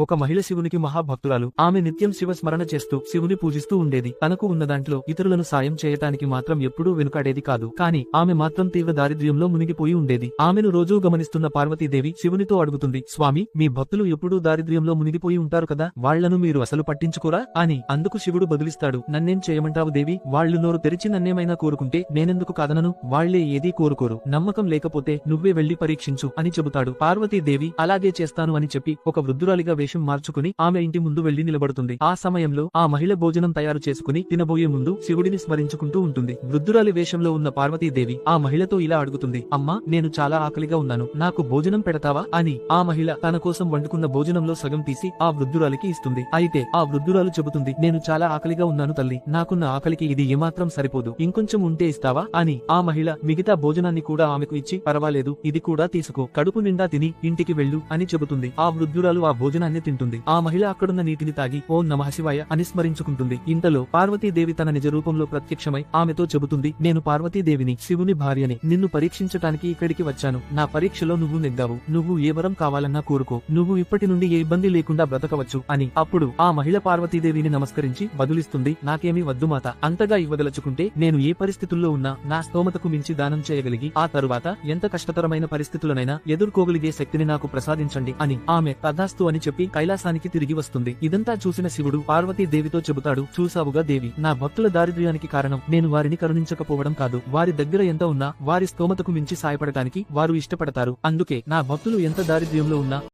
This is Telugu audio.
ఒక మహిళ శివునికి మహాభక్తురాలు. ఆమె నిత్యం శివ స్మరణ చేస్తూ శివుని పూజిస్తూ ఉండేది. తనకు ఉన్న దాంట్లో ఇతరులను సాయం చేయటానికి మాత్రం ఎప్పుడూ వెనుకాడేది కాదు. కానీ ఆమె మాత్రం తీవ్ర దారిద్ర్యంలో మునిగిపోయి ఉండేది. ఆమెను రోజూ గమనిస్తున్న పార్వతీదేవి శివునితో అడుగుతుంది, స్వామి, మీ భక్తులు ఎప్పుడూ దారిద్ర్యంలో మునిగిపోయి ఉంటారు కదా, వాళ్లను మీరు అసలు పట్టించుకోరా అని. అందుకు శివుడు బదులిస్తాడు, నన్నేం చేయమంటావు దేవి, వాళ్లు నోరు తెరిచి నన్నేమైనా కోరుకుంటే నేనెందుకు కాదనను, వాళ్లే ఏదీ కోరుకోరు, నమ్మకం లేకపోతే నువ్వే వెళ్లి పరీక్షించు అని చెబుతాడు. పార్వతీదేవి అలాగే చేస్తాను అని చెప్పి ఒక వృద్ధురాలిగా వేషం మార్చుకుని ఆమె ఇంటి ముందు వెళ్లి నిలబడుతుంది. ఆ సమయంలో ఆ మహిళ భోజనం తయారు చేసుకుని తినబోయే ముందు శివుడిని స్మరించుకుంటూ ఉంటుంది. వృద్ధురాలి వేషంలో ఉన్న పార్వతీదేవి ఆ మహిళతో ఇలా అడుగుతుంది, అమ్మా, నేను చాలా ఆకలిగా ఉన్నాను, నాకు భోజనం పెడతావా అని. ఆ మహిళ తన కోసం వండుకున్న భోజనంలో సగం తీసి ఆ వృద్ధురాలికి ఇస్తుంది. అయితే ఆ వృద్ధురాలు చెబుతుంది, నేను చాలా ఆకలిగా ఉన్నాను తల్లి, నాకున్న ఆకలికి ఇది ఏమాత్రం సరిపోదు, ఇంకొంచెం ఉంటే ఇస్తావా అని. ఆ మహిళ మిగతా భోజనాన్ని కూడా ఆమెకు ఇచ్చి, పర్వాలేదు, ఇది కూడా తీసుకో, కడుపు నిండా తిని ఇంటికి వెళ్ళు అని చెబుతుంది. ఆ వృద్ధురాలు ఆ భోజనాన్ని తింటుంది. ఆ మహిళ అక్కడున్న నీటిని తాగి ఓం నమః శివాయ అని స్మరించుకుంటుంది. ఇంతలో పార్వతీదేవి తన నిజ రూపంలో ప్రత్యక్షమై ఆమెతో చెబుతుంది, నేను పార్వతీదేవిని, శివుని భార్యని, నిన్ను పరీక్షించటానికి ఇక్కడికి వచ్చాను. నా పరీక్షలో నువ్వు నెగ్గావు, నువ్వు ఏ వరం కావాలన్నా కోరుకో, నువ్వు ఇప్పటి నుండి ఏ ఇబ్బంది లేకుండా బ్రతకవచ్చు అని. అప్పుడు ఆ మహిళ పార్వతీదేవిని నమస్కరించి బదులిస్తుంది, నాకేమీ వద్దు మాత, అంతగా ఇవ్వదలుచుకుంటే నేను ఏ పరిస్థితుల్లో ఉన్నా నా స్తోమతకు మించి దానం చేయగలిగి ఆ తరువాత ఎంత కష్టతరమైన పరిస్థితులనైనా ఎదుర్కోగలిగే శక్తిని నాకు ప్రసాదించండి అని. ఆమె తథాస్తు అని చెప్పి కైలాసానికి తిరిగి వస్తుంది. ఇదంతా చూసిన శివుడు పార్వతీదేవితో చెబుతాడు, చూసావుగా దేవి, నా భక్తుల దారిద్ర్యానికి కారణం నేను వారిని కరుణించకపోవడం కాదు, వారి దగ్గర ఎంత ఉన్నా వారి స్తోమతకు మించి సాయపడటానికి వారు ఇష్టపడతారు. అందుకే నా భక్తులు ఎంత దారిద్ర్యంలో ఉన్నా